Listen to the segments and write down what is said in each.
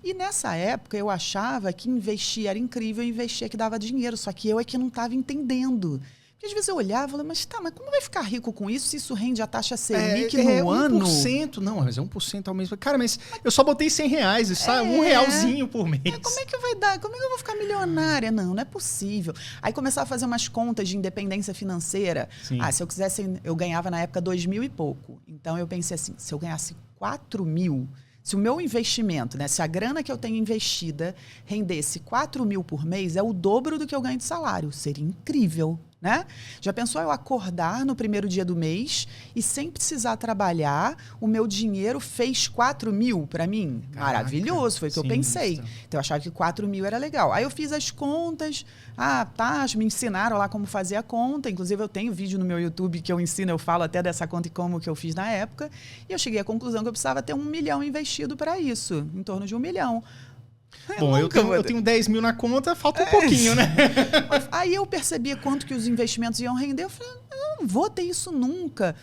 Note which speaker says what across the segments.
Speaker 1: E nessa época eu achava que investir era incrível, investir é que dava dinheiro, só que eu é que não estava entendendo. Porque às vezes eu olhava e falava, mas como vai ficar rico com isso se isso rende a taxa Selic no ano?
Speaker 2: 1%, não, mas é 1% ao mês. Cara, mas eu só botei R$100, isso sai R$1 por mês.
Speaker 1: Como é que vai dar? Como é que eu vou ficar milionária? Não é possível. Aí começava a fazer umas contas de independência financeira.
Speaker 2: Sim.
Speaker 1: Se eu quisesse, eu ganhava na época 2.000 e pouco. Então eu pensei assim, se eu ganhasse 4.000, se o meu investimento, né, se a grana que eu tenho investida rendesse 4.000 por mês, é o dobro do que eu ganho de salário. Seria incrível. Né? Já pensou eu acordar no primeiro dia do mês e sem precisar trabalhar, o meu dinheiro fez 4.000 para mim? Caraca, maravilhoso, foi o que eu pensei. Então eu achava que 4.000 era legal. Aí eu fiz as contas, me ensinaram lá como fazer a conta. Inclusive eu tenho vídeo no meu YouTube que eu ensino, eu falo até dessa conta e como que eu fiz na época. E eu cheguei à conclusão que eu precisava ter 1 milhão investido para isso, em torno de 1 milhão.
Speaker 2: Bom, eu tenho 10 mil na conta, falta um pouquinho, né?
Speaker 1: Aí eu percebia quanto que os investimentos iam render. Eu falei, eu não vou ter isso nunca.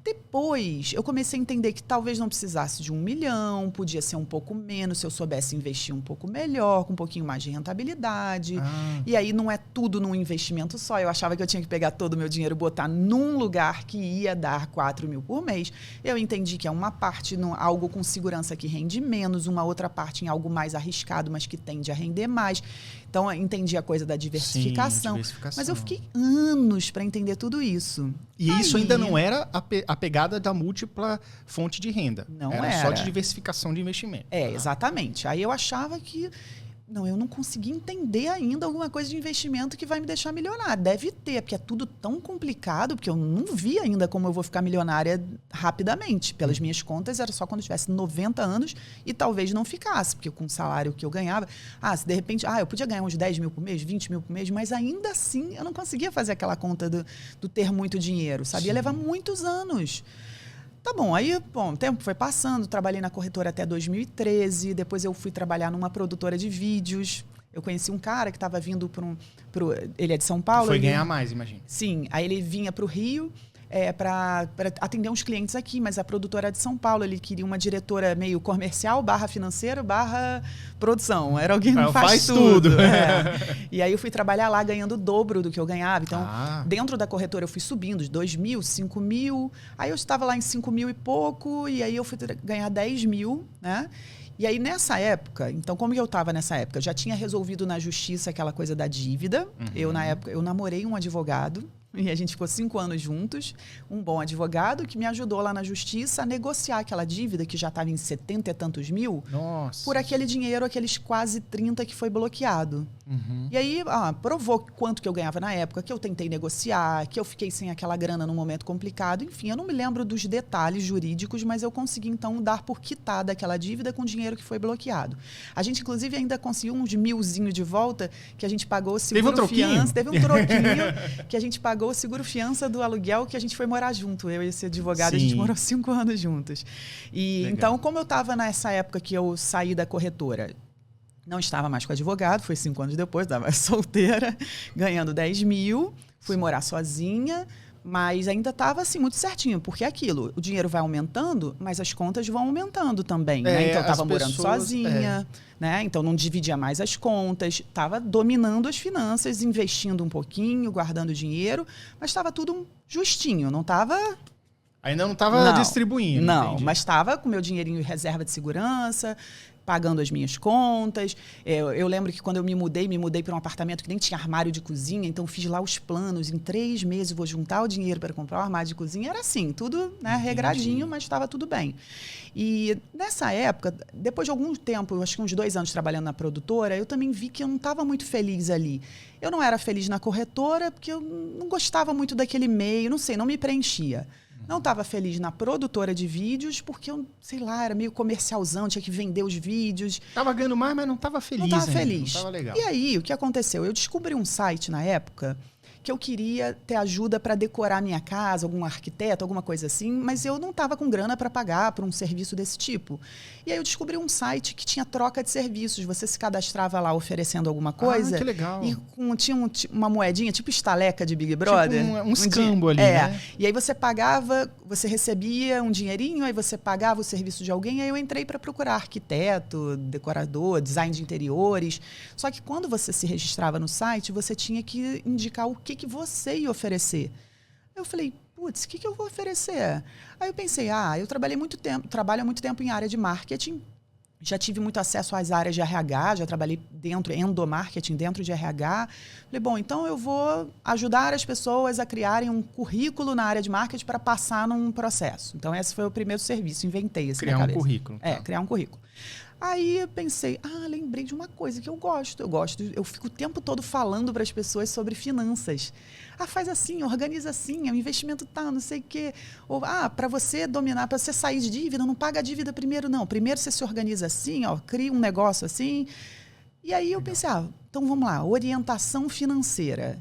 Speaker 1: Depois, eu comecei a entender que talvez não precisasse de 1 milhão, podia ser um pouco menos, se eu soubesse investir um pouco melhor, com um pouquinho mais de rentabilidade. E aí não é tudo num investimento só. Eu achava que eu tinha que pegar todo o meu dinheiro e botar num lugar que ia dar 4.000 por mês. Eu entendi que é uma parte em algo com segurança que rende menos, uma outra parte em algo mais arriscado, mas que tende a render mais. Então, eu entendi a coisa da diversificação. Mas eu fiquei anos para entender tudo isso.
Speaker 2: E isso ainda não era a pegada da múltipla fonte de renda.
Speaker 1: Não
Speaker 2: era só de diversificação de investimento.
Speaker 1: Exatamente. Aí eu achava que... Não, eu não consegui entender ainda alguma coisa de investimento que vai me deixar milionária. Deve ter, porque é tudo tão complicado, porque eu não vi ainda como eu vou ficar milionária rapidamente. Pelas minhas contas, era só quando eu tivesse 90 anos e talvez não ficasse, porque com o salário que eu ganhava... se de repente... eu podia ganhar uns 10 mil por mês, 20 mil por mês, mas ainda assim eu não conseguia fazer aquela conta do ter muito dinheiro, sabe? Ia levar muitos anos. Tá bom, aí o tempo foi passando, trabalhei na corretora até 2013, depois eu fui trabalhar numa produtora de vídeos. Eu conheci um cara que estava vindo ele é de São Paulo.
Speaker 2: Foi ganhar mais, imagina.
Speaker 1: Sim, aí ele vinha para o Rio para atender uns clientes aqui, mas a produtora é de São Paulo, ele queria uma diretora meio comercial, /financeiro, /produção. Era alguém que faz tudo. E aí eu fui trabalhar lá ganhando o dobro do que eu ganhava. Então, dentro da corretora eu fui subindo de 2.000, 5.000. Aí eu estava lá em 5.000 e pouco, e aí eu fui ganhar 10 mil, né? E aí, nessa época, então, como que eu estava nessa época? Eu já tinha resolvido na justiça aquela coisa da dívida. Na época, eu namorei um advogado. E a gente ficou 5 anos juntos, um bom advogado que me ajudou lá na justiça a negociar aquela dívida que já estava em 70 e tantos mil.
Speaker 2: Nossa.
Speaker 1: Por aquele dinheiro, aqueles quase 30 que foi bloqueado. E aí provou quanto que eu ganhava na época, que eu tentei negociar, que eu fiquei sem aquela grana num momento complicado. Enfim, eu não me lembro dos detalhes jurídicos, mas eu consegui então dar por quitada aquela dívida com o dinheiro que foi bloqueado. A gente inclusive ainda conseguiu uns 1.000zinho de volta, que a gente pagou o seguro-fiança. Teve um troquinho que a gente pagou o seguro-fiança do aluguel que a gente foi morar junto. Eu e esse advogado, Sim. A gente morou 5 anos juntos. E então, como eu estava nessa época que eu saí da corretora, não estava mais com advogado, foi 5 anos depois, estava solteira, ganhando 10 mil, fui morar sozinha, mas ainda estava assim, muito certinho, porque é aquilo, o dinheiro vai aumentando, mas as contas vão aumentando também, né? Então eu estava morando sozinha, né? Então não dividia mais as contas, estava dominando as finanças, investindo um pouquinho, guardando dinheiro, mas estava tudo justinho, não estava...
Speaker 2: Ainda não estava distribuindo.
Speaker 1: Não,
Speaker 2: entendi.
Speaker 1: Mas estava com meu dinheirinho em reserva de segurança, pagando as minhas contas. Eu lembro que quando eu me mudei para um apartamento que nem tinha armário de cozinha, então fiz lá os planos. Em 3 meses vou juntar o dinheiro para comprar um armário de cozinha. Era assim, tudo regradinho, mas estava tudo bem. E nessa época, depois de algum tempo, acho que uns 2 anos trabalhando na produtora, eu também vi que eu não estava muito feliz ali. Eu não era feliz na corretora porque eu não gostava muito daquele meio, não sei, não me preenchia. Não estava feliz na produtora de vídeos, porque eu, sei lá, era meio comercialzão, tinha que vender os vídeos.
Speaker 2: Estava ganhando mais, mas não estava feliz.
Speaker 1: Não estava feliz.
Speaker 2: Não estava legal.
Speaker 1: E aí, o que aconteceu? Eu descobri um site na época que eu queria ter ajuda para decorar minha casa, algum arquiteto, alguma coisa assim, mas eu não estava com grana para pagar por um serviço desse tipo. E aí eu descobri um site que tinha troca de serviços. Você se cadastrava lá oferecendo alguma coisa.
Speaker 2: Ah, que legal.
Speaker 1: E tinha uma moedinha, tipo estaleca de Big Brother.
Speaker 2: Tipo um escambo ali, né?
Speaker 1: E aí você pagava, você recebia um dinheirinho, aí você pagava o serviço de alguém, aí eu entrei para procurar arquiteto, decorador, design de interiores. Só que quando você se registrava no site, você tinha que indicar o que você ia oferecer. Eu falei, putz, o que eu vou oferecer? Aí eu pensei, eu trabalho há muito tempo em área de marketing, já tive muito acesso às áreas de RH, já trabalhei endomarketing dentro de RH. Falei, bom, então eu vou ajudar as pessoas a criarem um currículo na área de marketing para passar num processo. Então esse foi o primeiro serviço, inventei esse na cabeça.
Speaker 2: Criar um currículo.
Speaker 1: Tá. Criar um currículo. Aí eu pensei, lembrei de uma coisa que eu gosto. Eu fico o tempo todo falando para as pessoas sobre finanças. Faz assim, organiza assim, o investimento não sei o quê. Ou, para você dominar, para você sair de dívida, não paga a dívida primeiro, não. Primeiro você se organiza assim, cria um negócio assim. E aí eu pensei, então vamos lá, orientação financeira.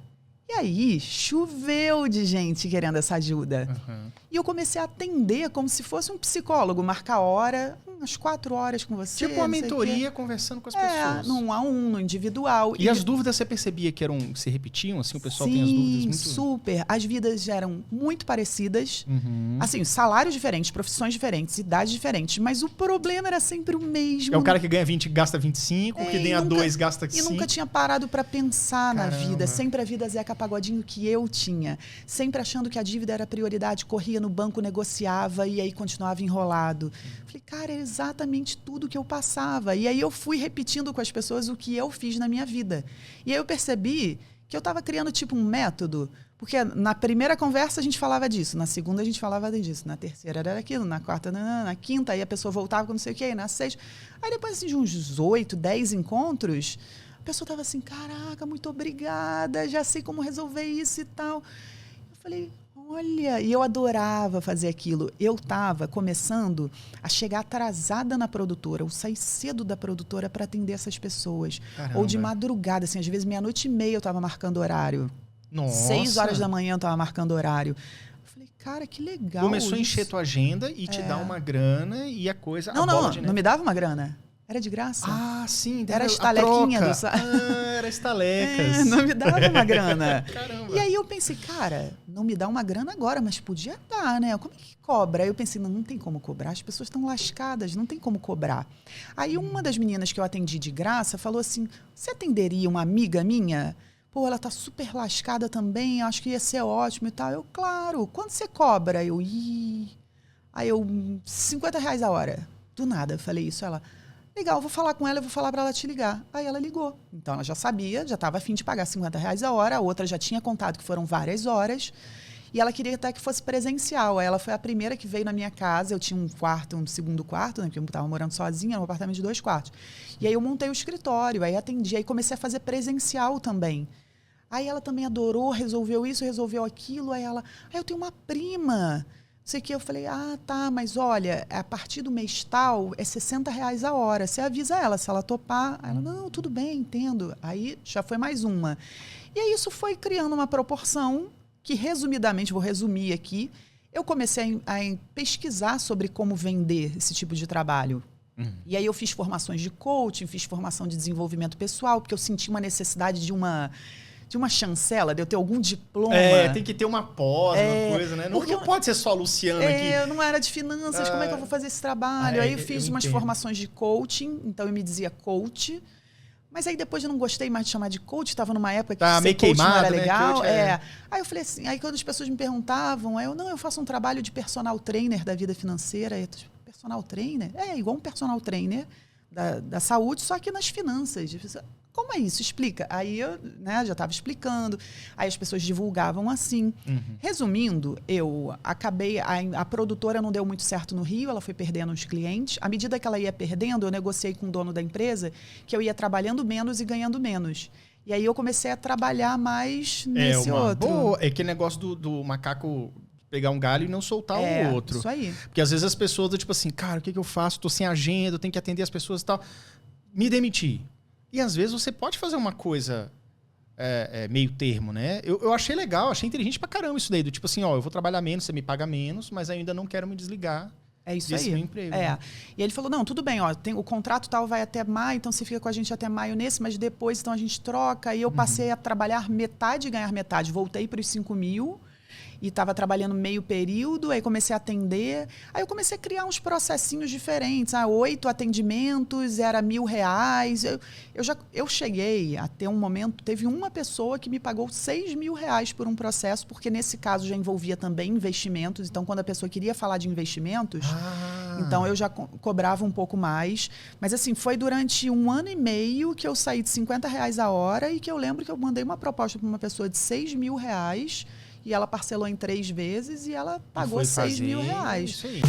Speaker 1: E aí choveu de gente querendo essa ajuda.
Speaker 2: Uhum.
Speaker 1: E eu comecei a atender como se fosse um psicólogo, marcar hora, umas 4 horas com você.
Speaker 2: Tipo uma mentoria conversando com as pessoas.
Speaker 1: No 1 a 1, no individual.
Speaker 2: E as dúvidas você percebia que se repetiam? Assim, o pessoal
Speaker 1: Sim,
Speaker 2: tem as dúvidas muito...
Speaker 1: super. As vidas eram muito parecidas.
Speaker 2: Uhum.
Speaker 1: Assim, salários diferentes, profissões diferentes, idades diferentes. Mas o problema era sempre o mesmo.
Speaker 2: É o cara que ganha 20 gasta 25, que ganha 2 gasta 5.
Speaker 1: E nunca tinha parado para pensar
Speaker 2: Caramba.
Speaker 1: na vida. Sempre a vida Zeca Pagodinho que eu tinha. Sempre achando que a dívida era prioridade. Corria no banco, negociava e aí continuava enrolado. Falei, cara, é exatamente tudo que eu passava. E aí eu fui repetindo com as pessoas o que eu fiz na minha vida. E aí eu percebi que eu estava criando tipo um método. Porque na primeira conversa a gente falava disso, na segunda a gente falava disso, na terceira era aquilo, na quarta, na quinta, aí a pessoa voltava com não sei o quê, na sexta. Aí depois assim, de uns 8, 10 encontros, a pessoa estava assim, caraca, muito obrigada, já sei como resolver isso e tal. Eu falei, olha, e eu adorava fazer aquilo. Eu estava começando a chegar atrasada na produtora, ou sair cedo da produtora para atender essas pessoas.
Speaker 2: Caramba.
Speaker 1: Ou de madrugada, assim, às vezes 00:30 eu estava marcando horário.
Speaker 2: Nossa.
Speaker 1: 6 horas da manhã eu estava marcando horário. Eu falei, cara, que legal.
Speaker 2: Começou a encher tua agenda e te dar uma grana e a coisa...
Speaker 1: Não me dava uma grana. Era de graça.
Speaker 2: Sim.
Speaker 1: Era a estalequinha do...
Speaker 2: era estalecas.
Speaker 1: Não me dava uma grana.
Speaker 2: Caramba.
Speaker 1: E aí eu pensei, cara, não me dá uma grana agora, mas podia dar, né? Como é que cobra? Aí eu pensei, não tem como cobrar, as pessoas estão lascadas, não tem como cobrar. Aí uma das meninas que eu atendi de graça falou assim, você atenderia uma amiga minha? Pô, ela tá super lascada também, acho que ia ser ótimo e tal. Eu, claro, quanto você cobra? Aí eu, R$50 a hora. Do nada, eu falei isso, ela... Legal, eu vou falar com ela, eu vou falar para ela te ligar. Aí ela ligou. Então ela já sabia, já estava a fim de pagar R$50 a hora, a outra já tinha contado que foram várias horas. E ela queria até que fosse presencial. Aí ela foi a primeira que veio na minha casa. Eu tinha um segundo quarto, né, porque eu estava morando sozinha, era um apartamento de 2 quartos. E aí eu montei o escritório, aí atendi, aí comecei a fazer presencial também. Aí ela também adorou, resolveu isso, resolveu aquilo. Aí ela, eu tenho uma prima. Sei que eu falei, tá, mas olha, a partir do mês tal é R$60 a hora. Você avisa ela, se ela topar. Aí ela, não, tudo bem, entendo. Aí já foi mais uma. E aí isso foi criando uma proporção que, resumidamente, vou resumir aqui, eu comecei a pesquisar sobre como vender esse tipo de trabalho. E aí eu fiz formações de coaching, fiz formação de desenvolvimento pessoal, porque eu senti uma necessidade de uma chancela, de eu ter algum diploma.
Speaker 2: Tem que ter uma pós, uma coisa, né? Não pode ser só a Luciana aqui.
Speaker 1: Eu não era de finanças, como é que eu vou fazer esse trabalho? Aí eu fiz umas formações de coaching, então eu me dizia coach. Mas aí depois eu não gostei mais de chamar de coach, estava numa época que ser coach não era legal. Né? Aí eu falei assim, aí quando as pessoas me perguntavam, eu faço um trabalho de personal trainer da vida financeira. Aí, personal trainer? Igual um personal trainer da saúde, só que nas finanças. Como é isso? Explica. Aí eu já estava explicando, aí as pessoas divulgavam assim. Resumindo, eu acabei... A produtora não deu muito certo no Rio, ela foi perdendo uns clientes. À medida que ela ia perdendo, eu negociei com o dono da empresa que eu ia trabalhando menos e ganhando menos. E aí eu comecei a trabalhar mais nesse outro.
Speaker 2: É aquele negócio do macaco pegar um galho e não soltar o outro.
Speaker 1: Isso aí.
Speaker 2: Porque às vezes as pessoas, tipo assim, cara, o que eu faço? Tô sem agenda, eu tenho que atender as pessoas e tal. Me demitir. E às vezes você pode fazer uma coisa meio termo, né? Eu achei legal, achei inteligente pra caramba isso daí. Do tipo assim, ó, eu vou trabalhar menos, você me paga menos, mas ainda não quero me desligar
Speaker 1: desse
Speaker 2: meu emprego.
Speaker 1: Né? E ele falou, não, tudo bem, ó, o contrato tal vai até maio, então você fica com a gente até maio nesse, mas depois então a gente troca. E eu passei a trabalhar metade e ganhar metade. Voltei para os 5 mil. E estava trabalhando meio período, aí comecei a atender. Aí eu comecei a criar uns processinhos diferentes. 8 atendimentos, era R$1.000. Eu cheguei a ter um momento, teve uma pessoa que me pagou R$6.000 por um processo, porque nesse caso já envolvia também investimentos. Então, quando a pessoa queria falar de investimentos, então eu já cobrava um pouco mais. Mas assim, foi durante 1 ano e meio que eu saí de R$50 a hora e que eu lembro que eu mandei uma proposta para uma pessoa de R$6.000. E ela parcelou em 3 vezes e ela pagou R$6.000.
Speaker 2: Isso aí.